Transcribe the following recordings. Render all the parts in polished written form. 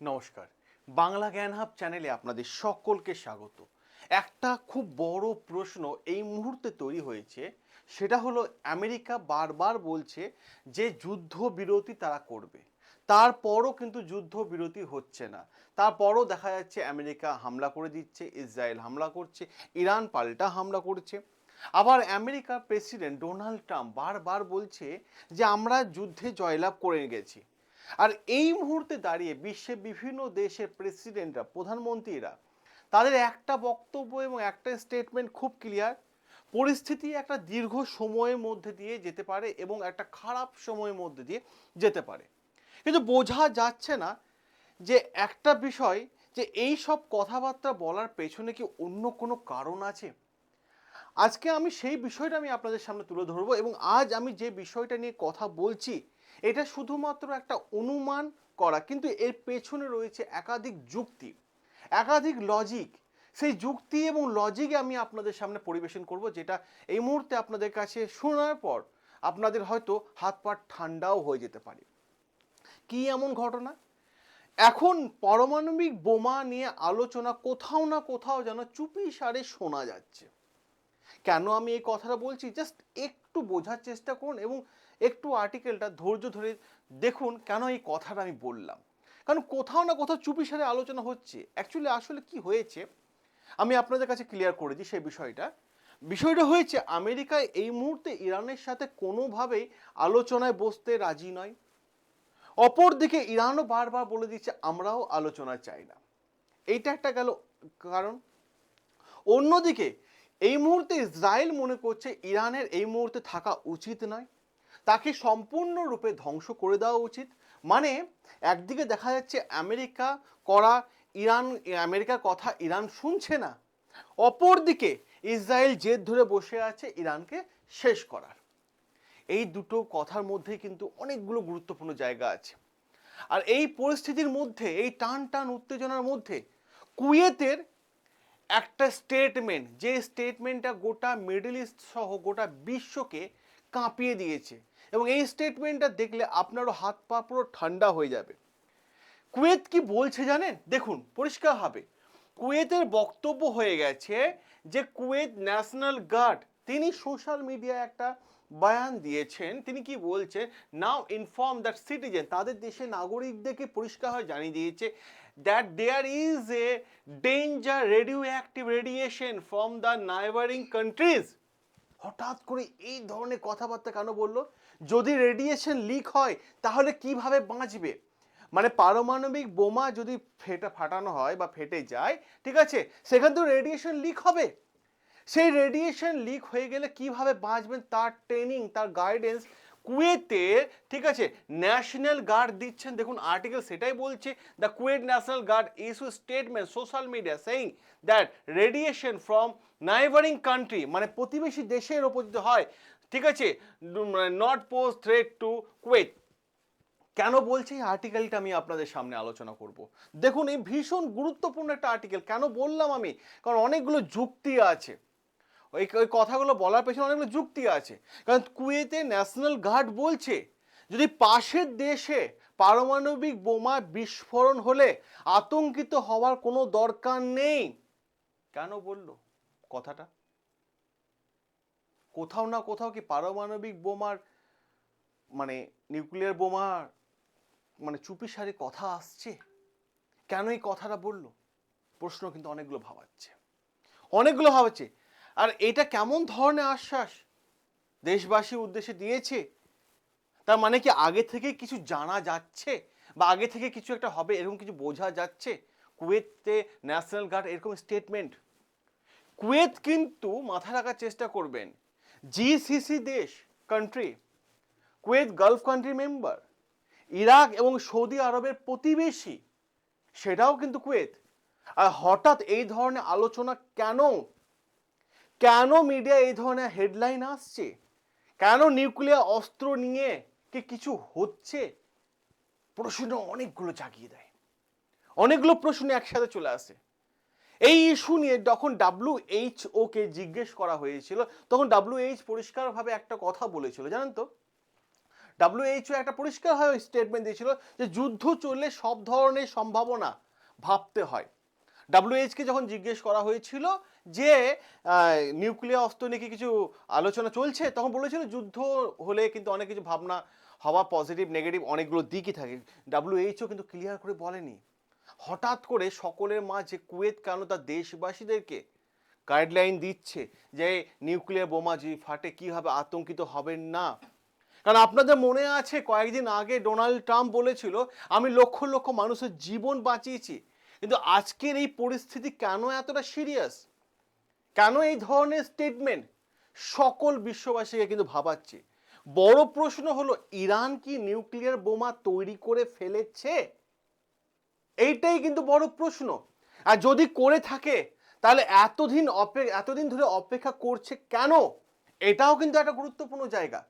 নমস্কার। বাংলা জ্ঞান হাব চ্যানেলে আপনাদের সকলকে স্বাগত। একটা খুব বড় প্রশ্ন এই মুহূর্তে তৈরি হয়েছে, সেটা হলো আমেরিকা বারবার বলছে যে যুদ্ধবিরতি তারা করবে। তারপরও কিন্তু যুদ্ধবিরতি হচ্ছে না। তারপরও দেখা যাচ্ছে আমেরিকা হামলা করে দিচ্ছে, ইসরায়েল হামলা করছে, ইরান পাল্টা হামলা করছে। আবার আমেরিকার প্রেসিডেন্ট ডোনাল্ড ট্রাম্প বারবার বলছে যে আমরা যুদ্ধে জয়লাভ করে গেছি। আর এই মুহূর্তে দাঁড়িয়ে বিশ্বের বিভিন্ন দেশের প্রেসিডেন্টরা, প্রধানমন্ত্রীরা তাদের একটা বক্তব্য এবং একটা স্টেটমেন্ট খুব ক্লিয়ার, পরিস্থিতি একটা দীর্ঘ সময়ের মধ্যে দিয়ে যেতে পারে এবং একটা খারাপ সময়ের মধ্যে দিয়ে যেতে পারে। কিন্তু বোঝা যাচ্ছে না যে একটা বিষয়, যে এই সব কথাবার্তা বলার পেছনে কি অন্য কোনো কারণ আছে। আজকে আমি সেই বিষয়টা আপনাদের সামনে তুলে ধরবো, এবং আজ আমি যে বিষয়টা নিয়ে কথা বলছি এটা শুধুমাত্র একটা অনুমান করা, কিন্তু এর পেছনে রয়েছে একাধিক যুক্তি, একাধিক লজিক। সেই যুক্তি এবং লজিকে আমি আপনাদের সামনে পরিবেশন করব, যেটা এই মুহূর্তে আপনাদের কাছে শোনার পর আপনাদের হয়তো হাত পা ঠান্ডাও হয়ে যেতে পারে। কি এমন ঘটনা? এখন পারমাণবিক বোমা নিয়ে আলোচনা কোথাও না কোথাও যেন চুপি সারে শোনা যাচ্ছে। কেন আমি এই কথাটা বলছি, জাস্ট একটু বোঝার চেষ্টা করুন এবং একটু আর্টিকেলটা ধৈর্য ধরে দেখুন কেন এই কথাটা আমি বললাম। কারণ কোথাও না কোথাও চুপিসারে আলোচনা হচ্ছে। অ্যাকচুয়ালি আসলে কি হয়েছে আমি আপনাদের কাছে ক্লিয়ার করে দিই সেই বিষয়টা। বিষয়টা হয়েছে, আমেরিকায় এই মুহূর্তে ইরানের সাথে কোনোভাবেই আলোচনায় বসতে রাজি নয়। অপরদিকে ইরানও বারবার বলে দিচ্ছে আমরাও আলোচনা চাই না। এইটা একটা গেল কারণ। অন্যদিকে এই মুহূর্তে ইসরায়েল মনে করছে ইরানের এই মুহূর্তে থাকা উচিত নয়, তাকে সম্পূর্ণরূপে ধ্বংস করে দেওয়া উচিত। মানে একদিকে দেখা যাচ্ছে আমেরিকা করা ইরান, আমেরিকার কথা ইরান শুনছে না, অপরদিকে ইসরায়েল জেদ ধরে বসে আছে ইরানকে শেষ করার। এই দুটো কথার মধ্যে কিন্তু অনেকগুলো গুরুত্বপূর্ণ জায়গা আছে। আর এই পরিস্থিতির মধ্যে, এই টান টান উত্তেজনার মধ্যে কুয়েতের একটা স্টেটমেন্ট, যে স্টেটমেন্টটা গোটা মিডল ইস্ট সহ গোটা বিশ্বকে কাঁপিয়ে দিয়েছে, এবং এই স্টেটমেন্টটা দেখলে আপনারও হাত পা পুরো ঠান্ডা হয়ে যাবে। কুয়েত কি বলছে জানেন? দেখুন পরিষ্কার হবে। কুয়েতের বক্তব্য হয়ে গেছে যে কুয়েত ন্যাশনাল গার্ড, তিনি সোশ্যাল মিডিয়ায় একটা বয়ান দিয়েছেন। তিনি কি বলছেন, নাও ইনফর্ম দ্যাট সিটিজেন, তাদের দেশের নাগরিকদেরকে পরিষ্কার হয়ে জানিয়ে দিয়েছে that there is a danger radioactive radiation from the neighbouring countries. হঠাৎ করে এই ধরনের কথাবার্তা কেন বললো? যদি রেডিয়েশন লিক হয় তাহলে কিভাবে বাঁচবে? মানে পারমাণবিক বোমা যদি ফাটানো হয় বা ফেটে যায়, ঠিক আছে, সেখান থেকে রেডিয়েশন লিক হবে। সেই রেডিয়েশন লিক হয়ে গেলে কিভাবে বাঁচবেন তার ট্রেনিং, তার গাইডেন্স কুয়েতের, ঠিক আছে, ন্যাশনাল গার্ড দিচ্ছেন। দেখুন আর্টিকেল সেটাই বলছে, the Kuwait national guard issue statement social media saying that radiation from neighbouring country, মানে প্রতিবেশী দেশের ওপর যদি হয়, ঠিক আছে, not pose threat to Kuwait. কেন বলছি এই আর্টিকেলটা আমি আপনাদের সামনে আলোচনা করব। দেখুন এই ভীষণ গুরুত্বপূর্ণ একটা আর্টিকেল। কেন বললাম আমি? কারণ অনেকগুলো যুক্তি আছে, ওই কথাগুলো বলার পেছনে অনেকগুলো যুক্তি আছে। কারণ কুয়েতে ন্যাশনাল গার্ড বলছে যদি পাশের দেশে পারমাণবিক বোমা বিস্ফোরণ হলে আতঙ্কিত হওয়ার কোনো দরকার নেই। কেন বললো কথাটা? কোথাও না কোথাও কি পারমাণবিক বোমার, মানে নিউক্লিয়ার বোমার, মানে চুপিসারে কথা আসছে? কেন এই কথাটা বললো? প্রশ্ন কিন্তু অনেকগুলো ভাবাচ্ছে, অনেকগুলো ভাবাচ্ছে। আর এটা কেমন ধরনের আশ্বাস দেশবাসীর উদ্দেশ্যে দিয়েছে? তার মানে কি আগে থেকে কিছু জানা যাচ্ছে, বা আগে থেকে কিছু একটা হবে এরকম কিছু বোঝা যাচ্ছে? কুয়েতে ন্যাশনাল গার্ড এরকম স্টেটমেন্ট। কুয়েত কিন্তু মাথা রাখার চেষ্টা করবেন, জিসিসি দেশ, country, Kuwait Gulf country member, Iraq এবং সৌদি আরবের প্রতিবেশী, সেটাও কিন্তু কুয়েত। আর হঠাৎ এই ধরনের আলোচনা কেন? কেন মিডিয়া এই ধরনের হেডলাইন আসছে? কেন নিউক্লিয়ার অস্ত্র নিয়ে কি কিছু হচ্ছে? প্রশ্ন অনেকগুলো জাগিয়ে দেয়, অনেকগুলো প্রশ্ন একসাথে চলে আসে। এই ইস্যু নিয়ে যখন WHO কে জিজ্ঞেস করা হয়েছিল, তখন WHO পরিষ্কারভাবে একটা কথা বলেছিল, জানেন তো? WHO একটা পরিষ্কারভাবে স্টেটমেন্ট দিয়েছিল যে যুদ্ধ চললে সব ধরনের সম্ভাবনা ভাবতে হয়। WH কে যখন জিজ্ঞেস করা হয়েছিল যে নিউক্লিয়ার অস্ত্র নিয়ে কিছু আলোচনা চলছে, তখন বলেছিল যুদ্ধ হলে কিন্তু অনেক কিছু ভাবনা হওয়া, পজিটিভ নেগেটিভ অনেকগুলো দিকই থাকে। WHO কিন্তু ক্লিয়ার করে বলেনি। হঠাৎ করে সকলের মাঝে কুয়েত কেন তার দেশবাসীদেরকে গাইডলাইন দিচ্ছে যে নিউক্লিয়ার বোমা যদি ফাটে কীভাবে আতঙ্কিত হবেন না। কারণ আপনাদের মনে আছে কয়েকদিন আগে ডোনাল্ড ট্রাম্প বলেছিল আমি লক্ষ লক্ষ মানুষের জীবন বাঁচিয়েছি। কিন্তু আজকের এই পরিস্থিতি কেন এতটা সিরিয়াস, কেন এই ধরনের স্টেটমেন্ট সকল বিশ্ববাসীকে কিন্তু ভাবাচ্ছে। বড় প্রশ্ন হলো ইরান কি নিউক্লিয়ার বোমা তৈরি করে ফেলেছে? এইটাই কিন্তু বড় প্রশ্ন। আর যদি করে থাকে তাহলে এতদিন ধরে অপেক্ষা করছে কেন? এটাও কিন্তু একটা গুরুত্বপূর্ণ জায়গা।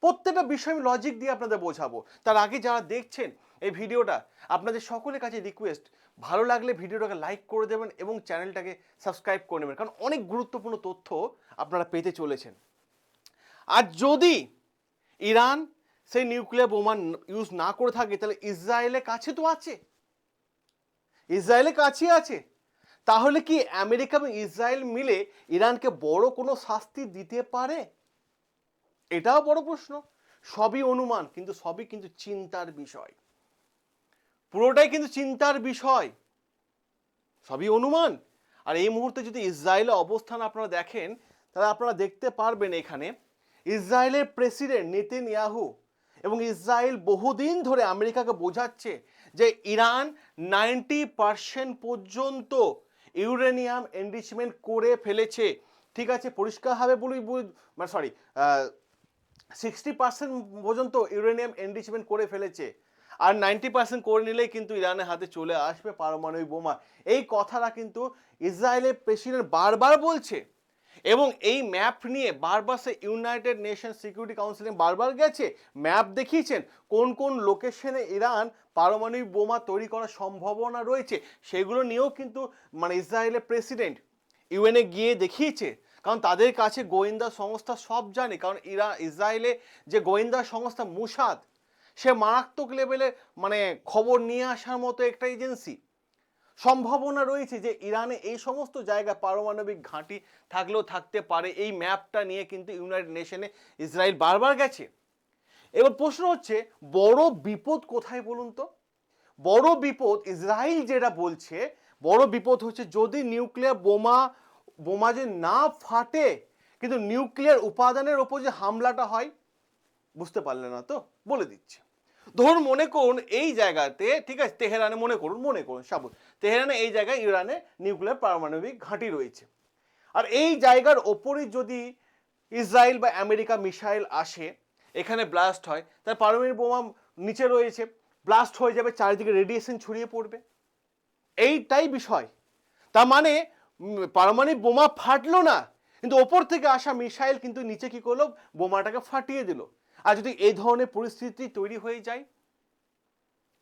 প্রত্যেকটা বিষয় আমি লজিক দিয়ে আপনাদের বোঝাবো। তার আগে যারা দেখছেন এই ভিডিওটা, আপনাদের সকলের কাছে রিকোয়েস্ট, ভালো লাগলে ভিডিওটাকে লাইক করে দেবেন এবং চ্যানেলটাকে সাবস্ক্রাইব করে নেবেন, কারণ অনেক গুরুত্বপূর্ণ তথ্য আপনারা পেতে চলেছেন। আর যদি ইরান সেই নিউক্লিয়ার বোমা ইউজ না করে থাকে তাহলে ইসরায়েলের কাছে তো আছে, ইসরায়েলের কাছে আছে। তাহলে কি আমেরিকা এবং ইসরায়েল মিলে ইরানকে বড় কোনো শাস্তি দিতে পারে? এটাও বড় প্রশ্ন। সবই অনুমান, কিন্তু সবই কিন্তু চিন্তার বিষয়। পুরোটাই কিন্তু চিন্তার বিষয়, সবই অনুমান। আর এই মুহূর্তে যদি ইসরায়েলের অবস্থান আপনারা দেখেন তাহলে আপনারা দেখতে পারবেন এখানে ইসরায়েলের প্রেসিডেন্ট নেতানিয়াহু এবং ইসরায়েল বহুদিন ধরে আমেরিকাকে বোঝাচ্ছে যে ইরান 90% পর্যন্ত ইউরেনিয়াম এনরিচমেন্ট করে ফেলেছে। ঠিক আছে, পরিষ্কারভাবে বলি, 60% পর্যন্ত ইউরেনিয়াম এনরিচমেন্ট করে ফেলেছে। আর 90% করে নিলেই কিন্তু ইরানের হাতে চলে আসবে পারমাণবিক বোমা। এই কথাটা কিন্তু ইসরায়েলের প্রেসিডেন্ট বারবার বলছে এবং এই ম্যাপ নিয়ে বারবার সে ইউনাইটেড নেশন সিকিউরিটি কাউন্সিলে বারবার গেছে, ম্যাপ দেখিয়েছেন কোন কোন লোকেশনে ইরান পারমাণবিক বোমা তৈরি করার সম্ভাবনা রয়েছে। সেগুলো নিয়েও কিন্তু ইসরায়েলের প্রেসিডেন্ট ইউএনএ গিয়ে দেখিয়েছে, কারণ তাদের কাছে গোয়েন্দা সংস্থা সব জানে। কারণ ইসরায়েলে যে গোয়েন্দা সংস্থা মুসাদ, সে মারাত্মক লেভেলে খবর নিয়ে আসার মতো একটা এজেন্সি। সম্ভাবনা রয়েছে যে ইরানে এই সমস্ত জায়গায় পারমাণবিক ঘাঁটি থাকলেও থাকতে পারে। এই ম্যাপটা নিয়ে কিন্তু ইউনাইটেড নেশনে ইসরায়েল বারবার গেছে। এবার প্রশ্ন হচ্ছে বড় বিপদ কোথায় বলুন তো? বড় বিপদ ইসরায়েল যেটা বলছে, বড় বিপদ হচ্ছে যদি নিউক্লিয়ার বোমা যে না ফাটে কিন্তু নিউক্লিয়ার উপাদানের ওপর যে হামলাটা হয়। বুঝতে পারলেন না তো? বলে দিচ্ছে। ধরুন মনে করুন এই জায়গাতে, ঠিক আছে, তেহরানে মনে করুন সাপোজ তেহরানে এই জায়গায় ইরানে নিউক্লিয়ার পারমাণবিক ঘাঁটি রয়েছে। আর এই জায়গার ওপরই যদি ইসরায়েল বা আমেরিকা মিসাইল আসে, এখানে ব্লাস্ট হয়, তার পারমাণবিক বোমা নিচে রয়েছে, ব্লাস্ট হয়ে যাবে, চারিদিকে রেডিয়েশন ছড়িয়ে পড়বে। এইটাই বিষয়। তার মানে পারমাণবিক বোমা ফাটলো না, কিন্তু ওপর থেকে আসা মিসাইল কিন্তু নিচে কি করলো, বোমাটাকে ফাটিয়ে দিল। আর যদি এই ধরনের পরিস্থিতি তৈরি হয়ে যায়,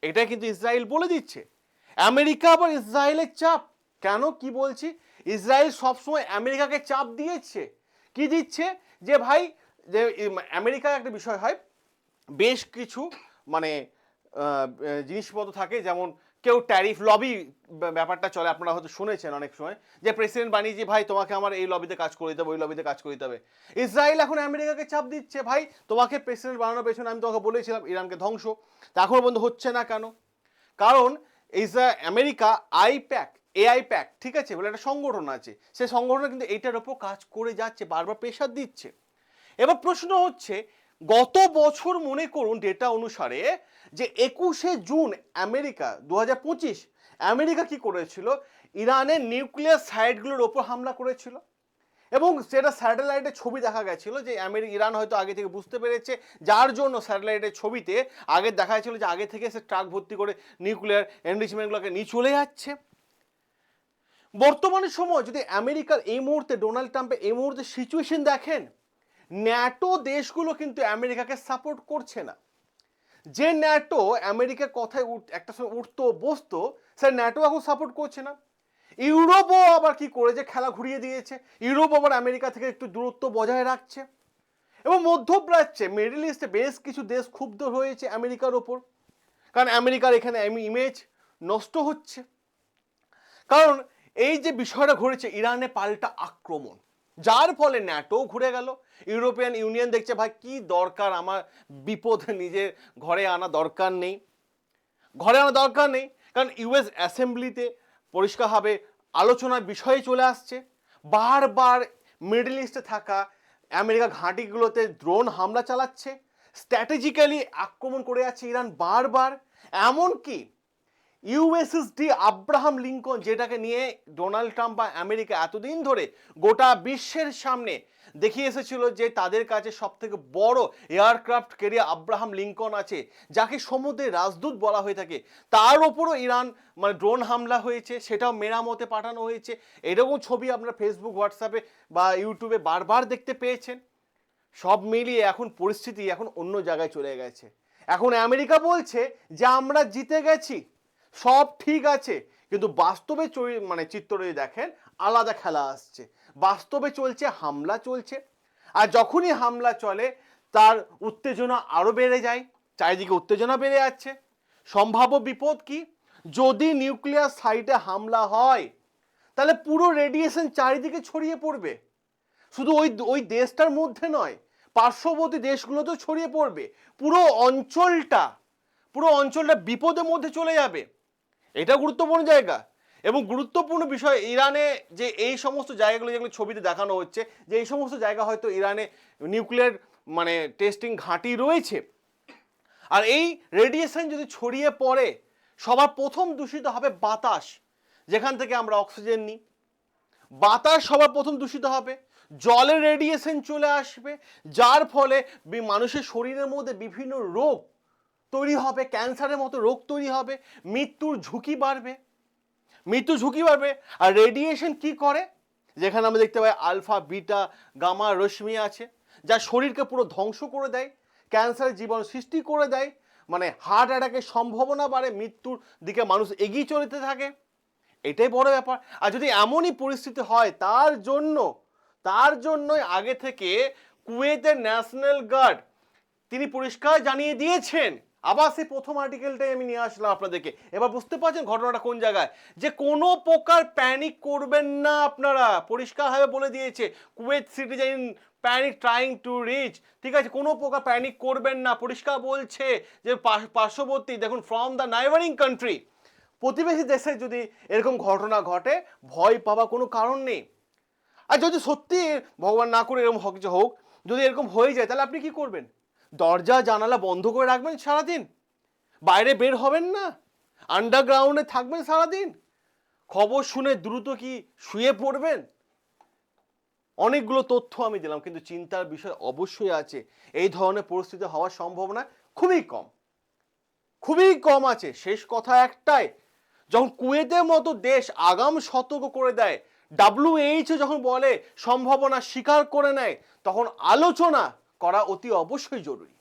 এটা কিন্তু ইসরায়েল বলে দিচ্ছে। আমেরিকা আবার ইসরায়েলের চাপ কেন, কি বলছি, ইসরায়েল সবসময় আমেরিকাকে চাপ দিয়েছে। কি দিচ্ছে, যে ভাই যে আমেরিকার একটা বিষয় হয়, বেশ কিছু জিনিসপত্র থাকে, যেমন কেউ ট্যারিফ লবি ব্যাপারটা চলে, আপনারা হয়তো শুনেছেন অনেক সময়, যে প্রেসিডেন্ট বানিয়ে যে ভাই তোমাকে আমার এই লবিতে কাজ করে দিতে হবে, ওই লবিতে কাজ করে দিতে হবে। ইসরায়েল এখন আমেরিকাকে চাপ দিচ্ছে, ভাই তোমাকে প্রেসিডেন্ট বানানোর পেছনে আমি তোমাকে বলেছিলাম ইরানকে ধ্বংস, তা এখনো পর্যন্ত হচ্ছে না কেন? কারণ আমেরিকা এআইপ্যাক, ঠিক আছে, বলে একটা সংগঠন আছে, সেই সংগঠন কিন্তু এইটার ওপর কাজ করে যাচ্ছে, বারবার প্রেশার দিচ্ছে। এবার প্রশ্ন হচ্ছে গত বছর মনে করুন ডেটা অনুসারে যে 21শে জুন আমেরিকা 2025 আমেরিকা কি করেছিল, ইরানের নিউক্লিয়ার সাইটগুলোর ওপর হামলা করেছিল এবং সেটা স্যাটেলাইটের ছবি দেখা গেছিল যে ইরান হয়তো আগে থেকে বুঝতে পেরেছে, যার জন্য স্যাটেলাইটের ছবিতে আগে দেখা যাচ্ছিল যে আগে থেকে সে ট্রাক ভর্তি করে নিউক্লিয়ার এনরিচমেন্টগুলোকে নিয়ে চলে যাচ্ছে। বর্তমানে সময় যদি আমেরিকার এই মুহূর্তে ডোনাল্ড ট্রাম্পের এই মুহূর্তে সিচুয়েশন দেখেন, ন্যাটো দেশগুলো কিন্তু আমেরিকাকে সাপোর্ট করছে না। যে ন্যাটো আমেরিকার কথায় একটা সময় উঠতো বসতো, সে ন্যাটো এখন সাপোর্ট করছে না। ইউরোপও আবার কি করেছে, খেলা ঘুরিয়ে দিয়েছে, ইউরোপ আবার আমেরিকা থেকে একটু দূরত্ব বজায় রাখছে। এবং মধ্যপ্রাচ্যে মিডল ইস্টে বেশ কিছু দেশ ক্ষুব্ধ হয়েছে আমেরিকার ওপর, কারণ আমেরিকার এখানে ইমেজ নষ্ট হচ্ছে। কারণ এই যে বিষয়টা ঘটেছে ইরানে পাল্টা আক্রমণ, যার ফলে ন্যাটো ঘুরে গেল, ইউরোপিয়ান ইউনিয়ন দেখছে ভাই কি দরকার, আমার বিপদ নিজের ঘরে আনা দরকার নেই, কারণ ইউএস অ্যাসেম্বলিতে পরিষ্কারভাবে আলোচনার বিষয়ে চলে আসছে। বারবার মিডল ইস্টে থাকা আমেরিকা ঘাঁটিগুলোতে ড্রোন হামলা চালাচ্ছে, স্ট্র্যাটেজিক্যালি আক্রমণ করে যাচ্ছে ইরান বারবার। এমনকি ইউএসএসডি আব্রাহাম লিঙ্কন, যেটাকে নিয়ে ডোনাল্ড ট্রাম্প বা আমেরিকা এতদিন ধরে গোটা বিশ্বের সামনে দেখিয়ে এসেছিল যে তাদের কাছে সব থেকে বড় এয়ারক্রাফট ক্যারিয়ার আব্রাহাম লিঙ্কন আছে, যাকে সমুদ্রের রাজদূত বলা হয়ে থাকে, তার ওপরও ইরান ড্রোন হামলা হয়েছে, সেটাও মেরামতে পাঠানো হয়েছে। এরকম ছবি আপনারা ফেসবুক, হোয়াটসঅ্যাপে বা ইউটিউবে বারবার দেখতে পেয়েছেন। সব মিলিয়ে এখন পরিস্থিতি এখন অন্য জায়গায় চলে গেছে। এখন আমেরিকা বলছে যে আমরা জিতে গেছি, সব ঠিক আছে, কিন্তু বাস্তবে চিত্র যদি দেখেন আলাদা খেলা আসছে। বাস্তবে চলছে হামলা চলছে, আর যখনই হামলা চলে তার উত্তেজনা আরো বেড়ে যায়, চারিদিকে উত্তেজনা বেড়ে যাচ্ছে। সম্ভাব্য বিপদ কি, যদি নিউক্লিয়ার সাইটে হামলা হয় তাহলে পুরো রেডিয়েশন চারিদিকে ছড়িয়ে পড়বে, শুধু ওই দেশটার মধ্যে নয়, পার্শ্ববর্তী দেশগুলোতেও ছড়িয়ে পড়বে, পুরো অঞ্চলটা বিপদের মধ্যে চলে যাবে। এটা গুরুত্বপূর্ণ জায়গা। এবং গুরুত্বপূর্ণ বিষয়, ইরানে যে এই সমস্ত জায়গাগুলো যেগুলো ছবিতে দেখানো হচ্ছে, যে এই সমস্ত জায়গা হয়তো ইরানে নিউক্লিয়ার টেস্টিং ঘাঁটি রয়েছে, আর এই রেডিয়েশন যদি ছড়িয়ে পড়ে সবার প্রথম দূষিত হবে বাতাস, যেখান থেকে আমরা অক্সিজেন নিই। বাতাস সবার প্রথম দূষিত হবে, জলের রেডিয়েশন চলে আসবে, যার ফলে মানুষের শরীরের মধ্যে বিভিন্ন রোগ তৈরি হবে, ক্যান্সারের মতো রোগ তৈরি হবে, মৃত্যুর ঝুঁকি বাড়বে। আর রেডিয়েশন কি করে, যেখানে আমরা দেখতে পাই আলফা, বিটা, গামা রশ্মি আছে, যা শরীরকে পুরো ধ্বংস করে দেয়, ক্যান্সারের জীবাণু সৃষ্টি করে দেয়, হার্ট অ্যাটাকের সম্ভাবনা বাড়ে, মৃত্যুর দিকে মানুষ এগিয়ে চলতে থাকে। এটাই বড় ব্যাপার। আর যদি এমনই পরিস্থিতি হয়, তার জন্যই আগে থেকে কুয়েতের ন্যাশনাল গার্ড তিনি পরিষ্কার জানিয়ে দিয়েছেন। আবার সেই প্রথম আর্টিকেলটাই আমি নিয়ে আসলাম আপনাদেরকে। এবার বুঝতে পারছেন ঘটনাটা কোন জায়গায়, যে কোনো প্রকার প্যানিক করবেন না আপনারা, পরিষ্কারভাবে বলে দিয়েছে Kuwait citizen panic trying to reach, ঠিক আছে, কোনো প্রকার প্যানিক করবেন না, পরিষ্কার বলছে যে পার্শ্ববর্তী দেখুন, ফ্রম দ্য নাইবারিং কান্ট্রি, প্রতিবেশী দেশে যদি এরকম ঘটনা ঘটে ভয় পাওয়া কোনো কারণ নেই। আর যদি সত্যি ভগবান না করে এরকম কিছু হোক, যদি এরকম হয়ে যায়, তাহলে আপনি কি করবেন? দরজা জানালা বন্ধ করে রাখবেন সারাদিন, বাইরে বের হবেন না, আন্ডারগ্রাউন্ডে থাকবেন সারাদিন, খবর শুনে দ্রুত কি শুয়ে পড়বেন? অনেকগুলো তথ্য আমি দিলাম, কিন্তু চিন্তার বিষয় অবশ্যই আছে। এই ধরনের পরিস্থিতি হওয়ার সম্ভাবনা খুবই কম আছে। শেষ কথা একটাই, যখন কুয়েতের মতো দেশ আগাম সতর্ক করে দেয়, WHO যখন বলে, সম্ভাবনা স্বীকার করে নেয়, তখন আলোচনা করা অতি অবশ্যই জরুরি।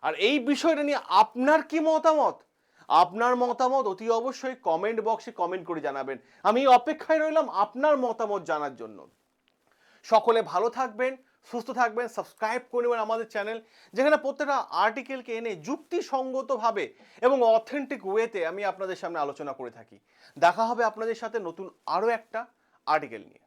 আর এই বিষয়টা নিয়ে আপনার কি মতামত? আপনার মতামত অতি অবশ্যই কমেন্ট বক্সে কমেন্ট করে জানাবেন। আমি অপেক্ষায় রইলাম আপনার মতামত জানার জন্য। সকলে ভালো থাকবেন, সুস্থ থাকবেন, সাবস্ক্রাইব করে নেবেন আমাদের চ্যানেল, যেখানে প্রত্যেকটা আর্টিকেলকে এনে যুক্তিসঙ্গতভাবে এবং অথেন্টিক ওয়েতে আমি আপনাদের সামনে আলোচনা করে থাকি। দেখা হবে আপনাদের সাথে নতুন আরও একটা আর্টিকেল নিয়ে।